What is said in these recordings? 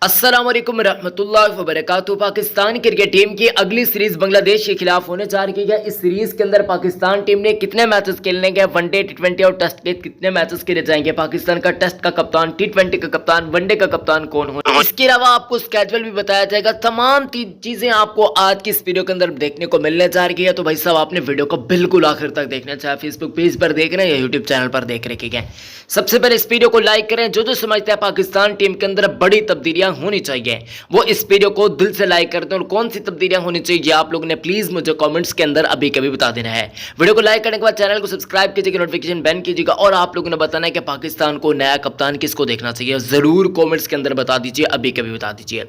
अस्सलाम वालेकुम रहमतुल्लाहि व बरकातुहू। पाकिस्तान क्रिकेट टीम की अगली सीरीज बांग्लादेश के खिलाफ होने जा रही है। इस सीरीज के अंदर पाकिस्तान टीम ने कितने मैचेस खेलने के, वनडे, टी20 और टेस्ट के कितने मैचेस खेले जाएंगे, पाकिस्तान का टेस्ट का कप्तान, टी20 का कप्तान, वनडे का कप्तान कौन हो, इसके अलावा आपको स्केड्यूल भी बताया जाएगा। तमाम चीजें आपको आज की इस वीडियो के अंदर देखने को मिलने जा रही है। तो भाई साहब आपने वीडियो को बिल्कुल आखिर तक देखना, चाहे फेसबुक पेज पर देख रहे हैं या यूट्यूब चैनल पर देख रहे हैं। सबसे पहले इस वीडियो को लाइक करें। जो समझते हैं पाकिस्तान टीम के अंदर बड़ी तब्दीलियां होनी चाहिए वो इस वीडियो को दिल से लाइक कर दें। और कौन सी तब्दीलियां होनी चाहिए आप लोगों ने प्लीज मुझे कमेंट्स के अंदर अभी कभी बता देना है। वीडियो को लाइक करने के बाद चैनल को सब्सक्राइब कीजिएगा, नोटिफिकेशन बैन कीजिएगा। और आप लोगों ने बताना है कि पाकिस्तान को नया कप्तान किसको देखना चाहिए, जरूर कॉमेंट्स के अंदर बता दीजिए, अभी कभी बता दीजिए।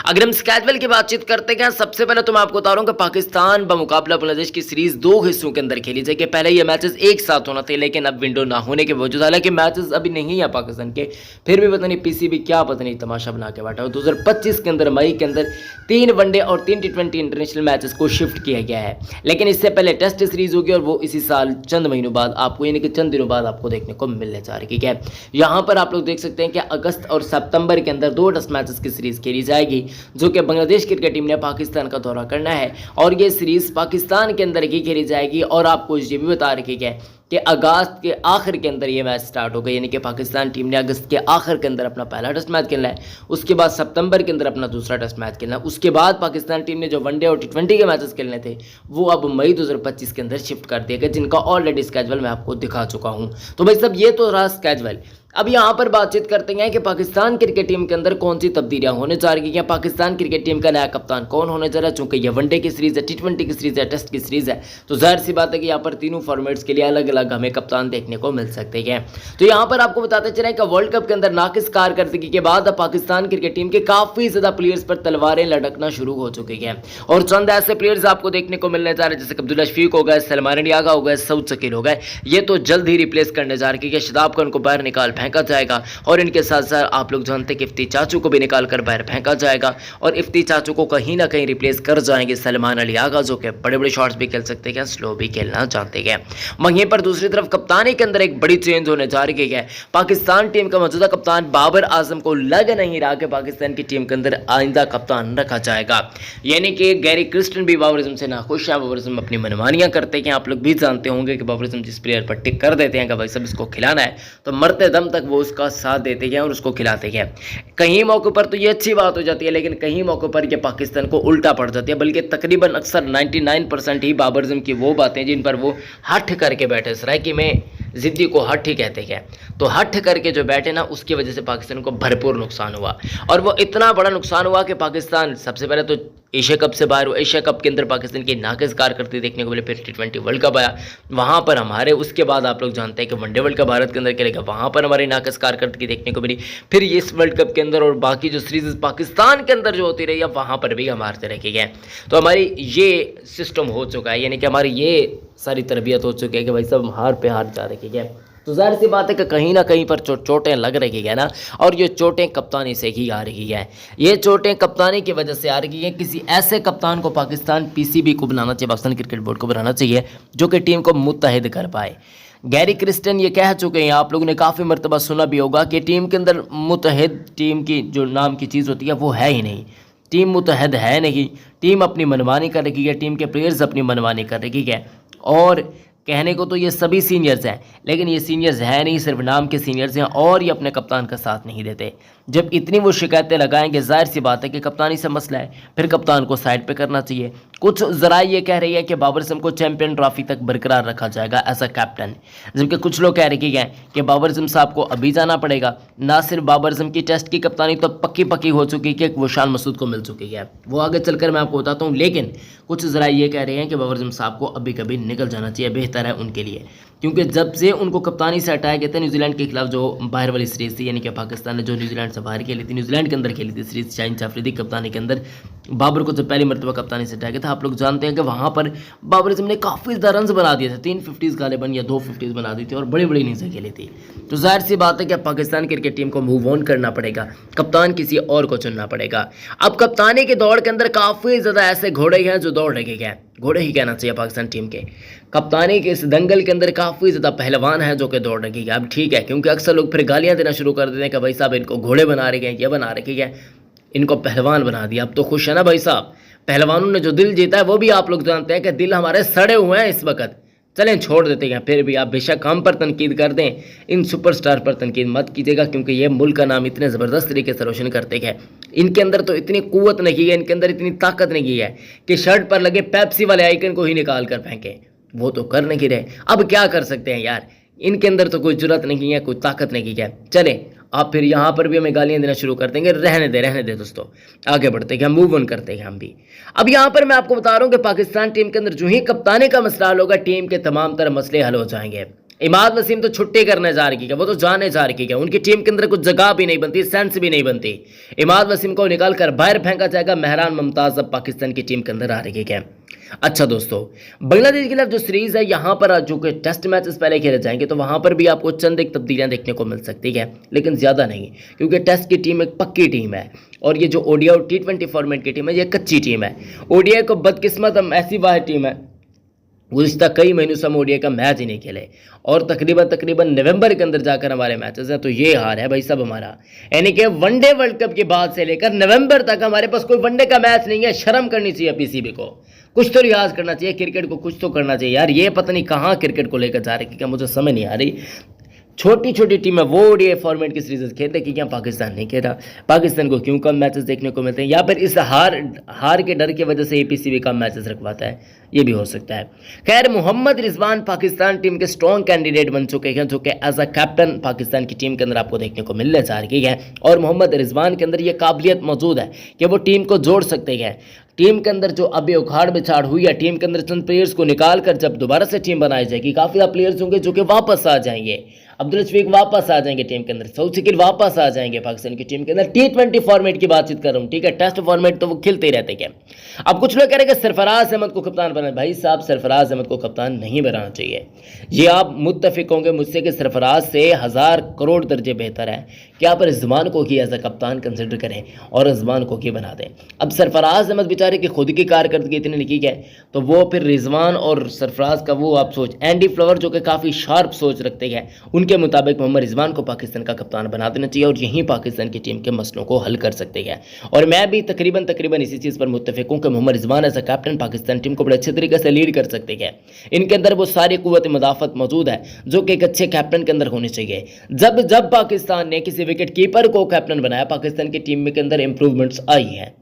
अगर हम स्केड्यूल की बातचीत करते हैं, सबसे पहले तो मैं आपको बता रहा हूं कि पाकिस्तान बमुकाबला बांग्लादेश की सीरीज दो हिस्सों के अंदर खेली जाएगी। पहले ये मैचेस एक साथ होना थे, लेकिन अब विंडो ना होने के बावजूद, हालांकि मैचेस अभी नहीं है पाकिस्तान के, फिर भी पता नहीं पीसीबी क्या पता नहीं तमाशा बना के बैठा है। 2025 के अंदर मई के अंदर 3 वनडे और 3 टी20 इंटरनेशनल मैचेस को शिफ्ट किया गया है, लेकिन इससे पहले टेस्ट सीरीज होगी और वो इसी साल चंद महीनों बाद आपको, यानी कि चंद दिनों बाद आपको देखने को मिलने जा रही है। यहाँ पर आप लोग देख सकते हैं कि अगस्त और सितंबर के अंदर 2 टेस्ट मैचेस की सीरीज खेली जाएगी, जो कि बांग्लादेश क्रिकेट टीम ने पाकिस्तान का दौरा करना है। और ये सीरीज पाकिस्तान के अंदर ही खेली जाएगी। और आपको ये भी बता रखी है कि अगस्त के आखिर के अंदर ये मैच स्टार्ट होगा, यानी कि पाकिस्तान टीम ने अगस्त के आखिर के अंदर अपना पहला टेस्ट मैच खेलना है, उसके बाद सितंबर के अंदर अपना दूसरा टेस्ट मैच खेलना है, उसके बाद पाकिस्तान टीम ने जो वनडे और टी20 के मैचेस खेलने थे वो अब मई 2025 के अंदर शिफ्ट कर दिए गए, जिनका ऑलरेडी स्केड्यूल मैं आपको दिखा चुका हूं। तो भाई सब ये तो रहा स्केड्यूल। अब यहाँ पर बातचीत करते हैं कि पाकिस्तान क्रिकेट टीम के अंदर कौन सी तब्दीलियां होने जा रही हैं, पाकिस्तान क्रिकेट टीम का नया कप्तान कौन होने जा रहा है। चूंकि ये वनडे की सीरीज है, टी20 की सीरीज है, टेस्ट की सीरीज है, तो जाहिर सी बात है कि यहाँ पर तीनों फॉर्मेट्स के लिए अलग अलग हमें कप्तान देखने को मिल सकते हैं। तो यहाँ पर आपको बताते चले कि वर्ल्ड कप के अंदर नाकिस कारकर्दगी के बाद अब पाकिस्तान क्रिकेट टीम के काफी ज्यादा प्लेयर्स पर तलवारें लटकना शुरू हो चुकी है। और चंद ऐसे प्लेयर्स आपको देखने को मिलने जा रहे हैं, जैसे अब्दुल्ला शफीक हो गए, सलमान डियागा हो गए, सऊद शकील हो गए, ये तो जल्द ही रिप्लेस करने जा रही है। शदाब खान को बाहर निकाल फेंका जाएगा और इनके साथ साथ आप लोग जानते हैं कि इफ्ती चाचू को भी निकाल कर बाहर फेंका जाएगा और इफ्ती चाचू को कहीं ना कहीं रिप्लेस कर जाएंगे सलमान अली आगा, जो कि बड़े बड़े शॉट्स भी खेल सकते हैं, स्लो भी खेलना चाहते हैं। वहीं पर दूसरी तरफ कप्तानी के अंदर एक बड़ी चेंज होने जा रही है। पाकिस्तान टीम का मौजूदा कप्तान बाबर आजम को लग नहीं रहा कि पाकिस्तान की टीम के अंदर आइंदा कप्तान रखा जाएगा, यानी कि गैरी क्रिस्टन भी बाबर आजम से नाखुश है। बाबर आजम अपनी मनमानियां करते हैं। आप लोग भी जानते होंगे कि बाबर आजम जिस प्लेयर पर टिक कर देते हैं कि भाई सब इसको खिलाना है, तो मरते दम तक वो उसका साथ देते हैं और उसको खिलाते हैं। कहीं मौके पर तो ये अच्छी बात हो जाती है, लेकिन कहीं मौके पर ये पाकिस्तान को उल्टा पड़ जाती है। बल्कि तकरीबन अक्सर 99% ही बाबर आजम की वो बातें जिन पर वो हट करके बैठे, सराइकी में जिद्दी को हट ही कहते हैं, तो हट करके जो बैठे ना, उसकी वजह से पाकिस्तान को भरपूर नुकसान हुआ। और वो इतना बड़ा नुकसान हुआ कि पाकिस्तान सबसे पहले तो एशिया कप से बाहर हुआ। एशिया कप के अंदर पाकिस्तान की नाकिस कारकर्दगी देखने को मिले, फिर टी20 वर्ल्ड कप आया, वहाँ पर हमारे, उसके बाद आप लोग जानते हैं कि वनडे वर्ल्ड कप भारत के अंदर खेलेगा, वहाँ पर हमारी नाकिस कारकर्दगी देखने को मिली। फिर इस वर्ल्ड कप के अंदर और बाकी जो सीरीज पाकिस्तान के अंदर जो होती रही है, वहाँ पर भी हम हारते रखे गए। तो हमारी ये सिस्टम हो चुका है, यानी कि हमारी ये सारी तरबियत हो चुकी है कि भाई सब हार पे हार जा रखे गए। तो जाहिर सी बात है कि कहीं ना कहीं पर चोटें लग रही है ना, और ये चोटें कप्तानी से ही आ रही है। ये चोटें कप्तानी की वजह से आ रही है। किसी ऐसे कप्तान को पाकिस्तान पीसीबी को बनाना चाहिए, पाकिस्तान क्रिकेट बोर्ड को बनाना चाहिए, जो कि टीम को मुत्तहिद कर पाए। गैरी क्रिस्टन ये कह चुके हैं, आप लोगों ने काफ़ी मरतबा सुना भी होगा कि टीम के अंदर मुत्तहिद टीम की जो नाम की चीज़ होती है वो है ही नहीं। टीम मुत्तहिद है नहीं, टीम अपनी मनमानी कर रही है, टीम के प्लेयर्स अपनी मनमानी कर रही है। और कहने को तो ये सभी सीनियर्स हैं, लेकिन ये सीनियर्स हैं नहीं, सिर्फ नाम के सीनियर्स हैं, और ये अपने कप्तान का साथ नहीं देते। जब इतनी वो शिकायतें लगाएंगे, जाहिर सी बात है कि कप्तानी से मसला है, फिर कप्तान को साइड पे करना चाहिए। कुछ ज़राए ये कह रही है कि बाबर आजम को चैंपियन ट्रॉफी तक बरकरार रखा जाएगा एज अ कैप्टन, जबकि कुछ लोग कह रहे हैं कि बाबर आजम साहब को अभी जाना पड़ेगा। ना सिर्फ बाबर आजम की टेस्ट की कप्तानी तो पक्की हो चुकी है कि वो शान मसूद को मिल चुकी है, वो आगे चलकर मैं आपको बताता हूँ, लेकिन कुछ ज़राए ये कह रहे हैं कि बाबर आजम साहब को अभी कभी निकल जाना चाहिए, बेहतर है उनके लिए। क्योंकि जब से उनको कप्तानी से हटाया गया था, न्यूजीलैंड के खिलाफ जो बाहर वाली सीरीज थी, यानी कि पाकिस्तान ने जो न्यूजीलैंड से बाहर खेली थी, न्यूजीलैंड के अंदर खेली थी सीरीज, शाहीन जाफरीदी कप्तानी के अंदर बाबर को जब पहली मरतबा कप्तानी से हटाया गया था, आप लोग जानते हैं कि वहाँ पर बाबर आजम ने काफ़ी ज़्यादा रन बना दिए थे, 3 50s गालिबन या 2 50s बना दी थी, और बड़ी बड़ी इनिंग्सें खेली थी। तो जाहिर सी बात है कि पाकिस्तान क्रिकेट टीम को मूव ऑन करना पड़ेगा, कप्तान किसी और को चुनना पड़ेगा। अब कप्तानी के दौड़ के अंदर काफ़ी ज़्यादा ऐसे घोड़े हैं जो दौड़ रहे हैं, घोड़े ही कहना चाहिए पाकिस्तान टीम के। कप्तानी के इस दंगल के अंदर काफ़ी ज़्यादा पहलवान हैं जो कि दौड़ रही है। अब ठीक है, क्योंकि अक्सर लोग फिर गालियां देना शुरू कर देते हैं कि भाई साहब इनको घोड़े बना रहे हैं, ये बना रखी है। इनको पहलवान बना दिया। अब तो खुश है ना भाई साहब। पहलवानों ने जो दिल जीता है वो भी आप लोग जानते हैं कि दिल हमारे सड़े हुए हैं इस वक्त। चलें छोड़ देते हैं, फिर भी आप बेशक हम पर तनकीद कर दें, इन सुपरस्टार पर तनकीद मत कीजिएगा, क्योंकि ये मुल्क का नाम इतने ज़बरदस्त तरीके से रोशन करते हैं। इनके अंदर तो इतनी कुव्वत नहीं है, इनके अंदर इतनी ताकत नहीं है कि शर्ट पर लगे पेप्सी वाले आइकन को ही निकाल कर फेंकें। वो तो कर नहीं रहे, अब क्या कर सकते हैं यार। इनके अंदर तो कोई जुर्रत नहीं है, कोई ताकत नहीं है। चले आप फिर यहाँ पर भी हमें गालियाँ देना शुरू कर देंगे। रहने दे दोस्तों, आगे बढ़ते हैं, मूव ऑन करते हैं हम भी। अब यहाँ पर मैं आपको बता रहा हूँ कि पाकिस्तान टीम के अंदर जो ही कप्तानी का मसला हल होगा, टीम के तमाम तरह मसले हल हो जाएंगे। इमाद वसीम तो छुट्टी करने जा रही है, वो तो जाने जा रही है। उनकी टीम के अंदर कुछ जगह भी नहीं बनती, सेंस भी नहीं बनती। इमाद वसीम को निकाल कर बाहर फेंका जाएगा। मेहरान मुमताज अब पाकिस्तान की टीम के अंदर आ रही है। अच्छा दोस्तों, बांग्लादेश के खिलाफ जो सीरीज है यहाँ पर जो कि टेस्ट मैचेस पहले खेले जाएंगे, तो वहाँ पर भी आपको चंद एक तब्दीलियाँ देखने को मिल सकती है, लेकिन ज़्यादा नहीं, क्योंकि टेस्ट की टीम एक पक्की टीम है और ये जो ओडीआई और T20 फॉर्मेट की टीम है, ये कच्ची टीम है। ओडीआई को बदकिस्मत हम ऐसी वाह टीम है, गुज़िश्ता कई महीनों से हम ओडीआई का मैच ही नहीं खेले और तकरीबन नवंबर के अंदर जाकर हमारे मैचेस हैं। तो ये हार है भाई सब हमारा, यानी कि वनडे वर्ल्ड कप के बाद से लेकर नवंबर तक हमारे पास कोई वनडे का मैच नहीं है। शर्म करनी चाहिए पीसीबी को, कुछ तो रियाज करना चाहिए, क्रिकेट को कुछ तो करना चाहिए यार। ये पता नहीं कहाँ क्रिकेट को लेकर जा रही है, क्या मुझे समझ नहीं आ रही। छोटी छोटी टीमें वो ओडीआई फॉर्मेट की सीरीज खेलते कि क्या पाकिस्तान नहीं खेला। पाकिस्तान को क्यों कम मैचेस देखने को मिलते हैं, या फिर इस हार के डर की वजह से एपीसीबी कम मैचेस रखवाता है, ये भी हो सकता है। खैर, मोहम्मद रिजवान पाकिस्तान टीम के स्ट्रॉन्ग कैंडिडेट बन चुके हैं, जो कि एज अ कैप्टन पाकिस्तान की टीम के अंदर आपको देखने को मिलने जा रही है। और मोहम्मद रिजवान के अंदर ये काबिलियत मौजूद है कि वो टीम को जोड़ सकते हैं। टीम के अंदर जो अभी उखाड़ बिछाड़ हुई है, टीम के अंदर चंद प्लेयर्स को निकाल कर जब दोबारा से टीम बनाई जाएगी, काफ़ी ज़्यादा प्लेयर्स होंगे जो कि वापस आ जाएंगे। अब्दुल शफीक वापस आ जाएंगे टीम के अंदर, सऊद शकील वापस आ जाएंगे पाकिस्तान की टीम के अंदर। T20 फॉर्मेट की बातचीत कर रहा हूँ, ठीक है, टेस्ट फॉर्मेट तो वो खेलते ही रहते हैं। अब कुछ लोग कह रहे हैं कि सरफराज अहमद को कप्तान बनाए। भाई साहब, सरफराज अहमद को कप्तान नहीं बनाना चाहिए। ये आप मुत्तफिक होंगे मुझसे कि सरफराज से 1000 करोड़ दर्जे बेहतर है कि आप रिजवान को ही एज अ कप्तान कंसिडर करें और रिजवान को ही बना दें। अब सरफराज अहमद बेचारे की खुद की कारकर्दगी इतनी लिखी है, तो वो फिर रिजवान और सरफराज का वो आप सोच, एंडी फ्लावर जो कि काफ़ी शार्प सोच रखते हैं, उनके मुताबिक मोहम्मद रिजवान को पाकिस्तान का कप्तान बना देना चाहिए और यहीं पाकिस्तान की टीम के मसलों को हल कर सकते हैं। और मैं भी तकरीबन इसी चीज़ पर मुत्तफिक हूँ कि Mohammad Rizwan as a captain Pakistan team को बड़े अच्छे तरीके से लीड कर सकते हैं। इनके अंदर वो सारी कुव्वत मदाफत मौजूद है जो कि एक अच्छे कैप्टन के अंदर होनी चाहिए। जब पाकिस्तान ने किसी विकेट कीपर को कैप्टन बनाया, पाकिस्तान की टीम के अंदर इंप्रूवमेंट्स आई है,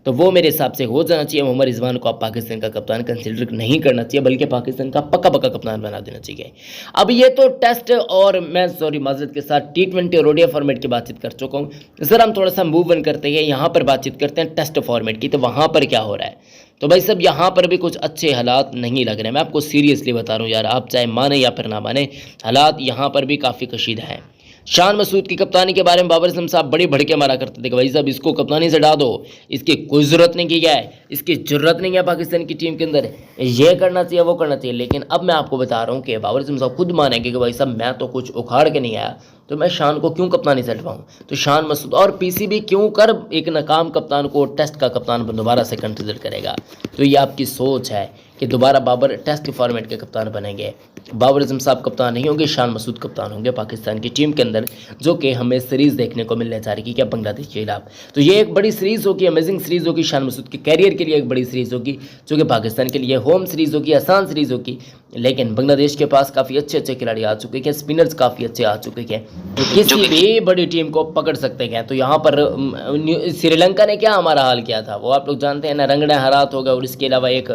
तो वो मेरे हिसाब से हो जाना चाहिए। मोहम्मद रिजवान को आप पाकिस्तान का कप्तान कंसिडर नहीं करना चाहिए, बल्कि पाकिस्तान का पक्का कप्तान बना देना चाहिए। अब ये तो टेस्ट और मैं माजरत के साथ T20 और ओडीआई फॉर्मेट की बातचीत कर चुका हूँ। सर हम थोड़ा सा मूव ऑन करते हैं, यहाँ पर बातचीत करते हैं टेस्ट फॉर्मेट की। तो वहाँ पर क्या हो रहा है, तो भाई सब यहाँ पर भी कुछ अच्छे हालात नहीं लग रहे हैं। मैं आपको सीरियसली बता रहा हूँ यार, आप चाहे माने या फिर ना माने, हालात यहाँ पर भी काफ़ी कशीदा हैं। शान मसूद की कप्तानी के बारे में बाबर आजम साहब बड़ी भड़के मारा करते थे कि भाई साहब इसको कप्तानी से हटा दो, इसकी कोई ज़रूरत नहीं की है, इसकी ज़रूरत नहीं है पाकिस्तान की टीम के अंदर, ये करना चाहिए वो करना चाहिए। लेकिन अब मैं आपको बता रहा हूँ कि बाबर आजम साहब खुद मानेंगे कि भाई साहब मैं तो कुछ उखाड़ के नहीं आया, तो मैं शान को क्यों कप्तानी से हटवाऊँ। तो शान मसूद और पीसीबी क्यों कर एक नाकाम कप्तान को टेस्ट का कप्तान दोबारा से कंसिडर करेगा। तो ये आपकी सोच है कि दोबारा बाबर टेस्ट फॉर्मेट के कप्तान बनेंगे। बाबर आजम साहब कप्तान नहीं होंगे, शान मसूद कप्तान होंगे पाकिस्तान की टीम के अंदर, जो कि हमें सीरीज़ देखने को मिलने जा रही है क्या बांग्लादेश के खिलाफ। तो ये एक बड़ी सीरीज़ होगी, अमेजिंग सीरीज़ होगी, शान मसूद के कैरियर के लिए एक बड़ी सीरीज़ होगी, जो कि पाकिस्तान के लिए होम सीरीज़ होगी, आसान सीरीज़ होगी। लेकिन बांग्लादेश के पास काफ़ी अच्छे खिलाड़ी आ चुके हैं, स्पिनर्स काफ़ी अच्छे आ चुके हैं, तो किसी भी बड़ी टीम को पकड़ सकते हैं। तो यहाँ पर श्रीलंका ने क्या हमारा हाल किया था वो आप लोग जानते हैं ना, रंगड़ा हरात हो गया। और इसके अलावा एक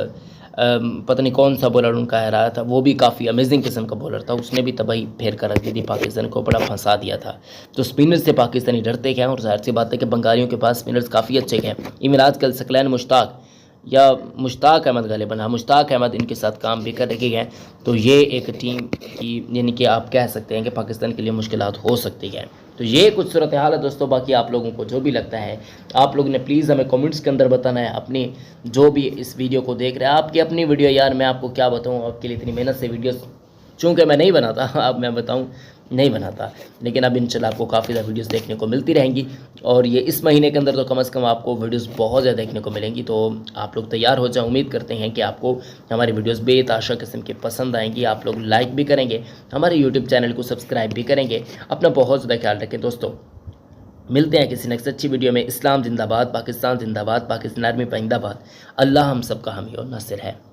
पता नहीं कौन सा बॉलर उनका हराया था, वो भी काफ़ी अमेजिंग किस्म का बॉलर था, उसने भी तबाही फेर कर रख दी थी, पाकिस्तान को बड़ा फंसा दिया था। तो स्पिनर्स से पाकिस्तानी डरते हैं और जाहिर सी बात है कि बंगालियों के पास स्पिनर्स काफ़ी अच्छे हैं। इवन आजकल सकलैन मुश्ताक या मुश्ताक अहमद गालिबन, हाँ मुश्ताक अहमद इनके साथ काम भी कर रहे हैं। तो ये एक टीम की यानी कि आप कह सकते हैं कि पाकिस्तान के लिए मुश्किलात हो सकती है। तो ये कुछ सूरत हाल है दोस्तों। बाकी आप लोगों को जो भी लगता है आप लोगों ने प्लीज़ हमें कमेंट्स के अंदर बताना है। अपनी जो भी इस वीडियो को देख रहे हैं, आपकी अपनी वीडियो यार, मैं आपको क्या बताऊँ, आपके लिए इतनी मेहनत से वीडियोस चूँकि मैं नहीं बनाता, अब मैं बताऊँ नहीं बनाता, लेकिन अब इंशाल्लाह आपको काफ़ी ज़्यादा वीडियोस देखने को मिलती रहेंगी। और ये इस महीने के अंदर तो कम से कम आपको वीडियोस बहुत ज़्यादा देखने को मिलेंगी। तो आप लोग तैयार हो जाए, उम्मीद करते हैं कि आपको हमारी वीडियोस बेतहाशा किस्म की पसंद आएंगी। आप लोग लाइक भी करेंगे, हमारे यूट्यूब चैनल को सब्सक्राइब भी करेंगे। अपना बहुत ज़्यादा ख्याल रखें दोस्तों। मिलते हैं किसी नेक्स्ट अच्छी वीडियो में। इस्लाम जिंदाबाद, पाकिस्तान जिंदाबाद, पाकिस्तान आर्मी पाइंदाबाद। अल्लाह हम सबका हामी और नासिर है।